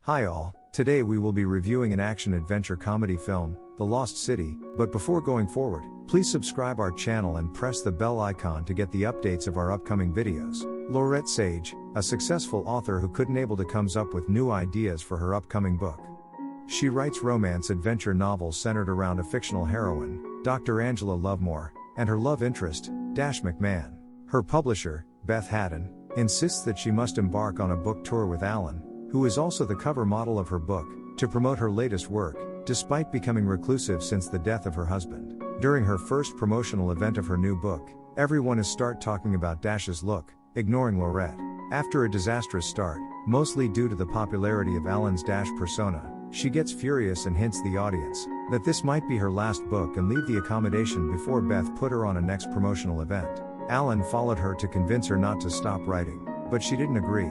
Hi all, today we will be reviewing an action-adventure comedy film, The Lost City, but before going forward, please subscribe our channel and press the bell icon to get the updates of our upcoming videos. Laurette Sage, a successful author who couldn't able to comes up with new ideas for her upcoming book. She writes romance adventure novels centered around a fictional heroine, Dr. Angela Lovemore, and her love interest, Dash McMahon. Her publisher, Beth Haddon, insists that she must embark on a book tour with Alan, who is also the cover model of her book, to promote her latest work, despite becoming reclusive since the death of her husband. During her first promotional event of her new book, everyone is start talking about Dash's look, ignoring Laurette. After a disastrous start, mostly due to the popularity of Alan's Dash persona, she gets furious and hints the audience that this might be her last book and leave the accommodation before Beth put her on a next promotional event. Alan followed her to convince her not to stop writing, but she didn't agree.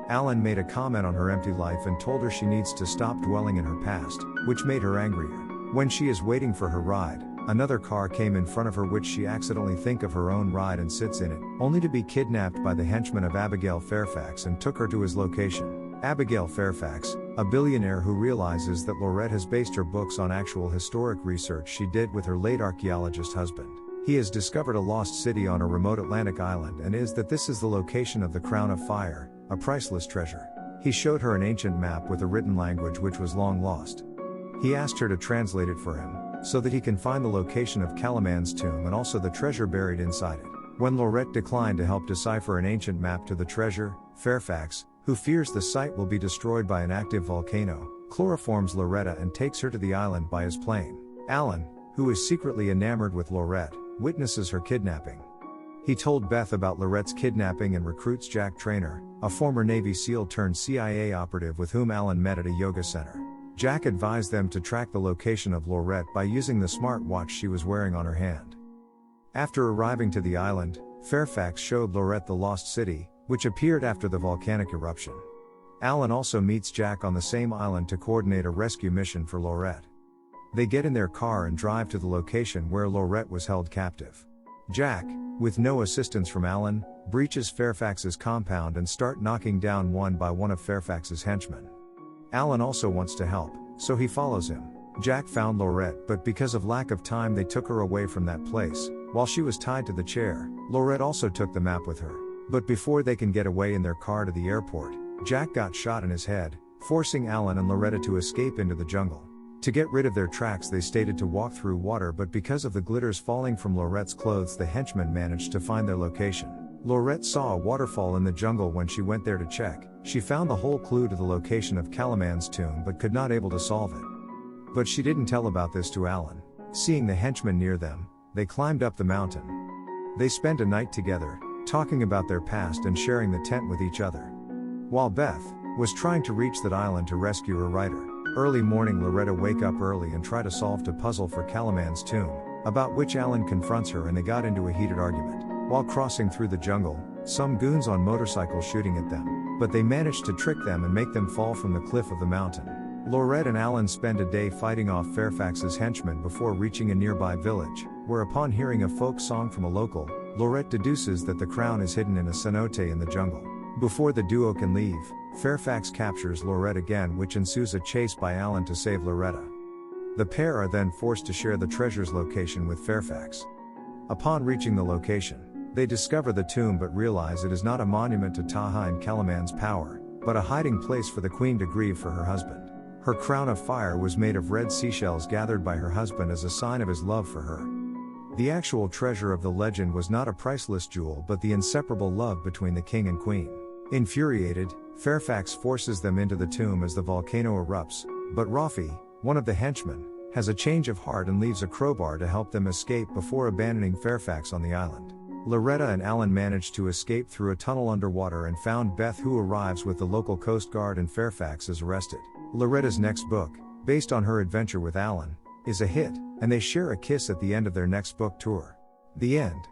Alan made a comment on her empty life and told her she needs to stop dwelling in her past, which made her angrier. When she is waiting for her ride, another car came in front of her which she accidentally think of her own ride and sits in it, only to be kidnapped by the henchman of Abigail Fairfax and took her to his location. Abigail Fairfax, a billionaire who realizes that Laurette has based her books on actual historic research she did with her late archaeologist husband. He has discovered a lost city on a remote Atlantic island and this is the location of the Crown of Fire, a priceless treasure. He showed her an ancient map with a written language which was long lost. He asked her to translate it for him, so that he can find the location of Calaman's tomb and also the treasure buried inside it. When Laurette declined to help decipher an ancient map to the treasure, Fairfax, who fears the site will be destroyed by an active volcano, chloroforms Loretta and takes her to the island by his plane. Alan, who is secretly enamored with Laurette, witnesses her kidnapping. He told Beth about Laurette's kidnapping and recruits Jack Traynor, a former Navy SEAL turned CIA operative with whom Alan met at a yoga center. Jack advised them to track the location of Laurette by using the smartwatch she was wearing on her hand. After arriving to the island, Fairfax showed Laurette the lost city, which appeared after the volcanic eruption. Alan also meets Jack on the same island to coordinate a rescue mission for Laurette. They get in their car and drive to the location where Laurette was held captive. Jack, with no assistance from Alan, breaches Fairfax's compound and start knocking down one by one of Fairfax's henchmen. Alan also wants to help, so he follows him. Jack found Laurette, but because of lack of time they took her away from that place. While she was tied to the chair, Laurette also took the map with her. But before they can get away in their car to the airport, Jack got shot in his head, forcing Alan and Loretta to escape into the jungle. To get rid of their tracks they stated to walk through water, but because of the glitters falling from Laurette's clothes the henchmen managed to find their location. Laurette saw a waterfall in the jungle when she went there to check. She found the whole clue to the location of Calaman's tomb but could not able to solve it. But she didn't tell about this to Alan. Seeing the henchmen near them, they climbed up the mountain. They spent a night together, talking about their past and sharing the tent with each other. While Beth was trying to reach that island to rescue her writer. Early morning Loretta wake up early and try to solve a puzzle for Calaman's tomb, about which Alan confronts her and they got into a heated argument. While crossing through the jungle, some goons on motorcycles shooting at them, but they managed to trick them and make them fall from the cliff of the mountain. Laurette and Alan spend a day fighting off Fairfax's henchmen before reaching a nearby village, where upon hearing a folk song from a local, Laurette deduces that the crown is hidden in a cenote in the jungle. Before the duo can leave, Fairfax captures Laurette again, which ensues a chase by Alan to save Loretta. The pair are then forced to share the treasure's location with Fairfax. Upon reaching the location, they discover the tomb but realize it is not a monument to Taha and Calaman's power, but a hiding place for the queen to grieve for her husband. Her crown of fire was made of red seashells gathered by her husband as a sign of his love for her. The actual treasure of the legend was not a priceless jewel but the inseparable love between the king and queen. Infuriated, Fairfax forces them into the tomb as the volcano erupts, but Rafi, one of the henchmen, has a change of heart and leaves a crowbar to help them escape before abandoning Fairfax on the island. Loretta and Alan manage to escape through a tunnel underwater and found Beth, who arrives with the local Coast Guard, and Fairfax is arrested. Loretta's next book, based on her adventure with Alan, is a hit, and they share a kiss at the end of their next book tour. The end.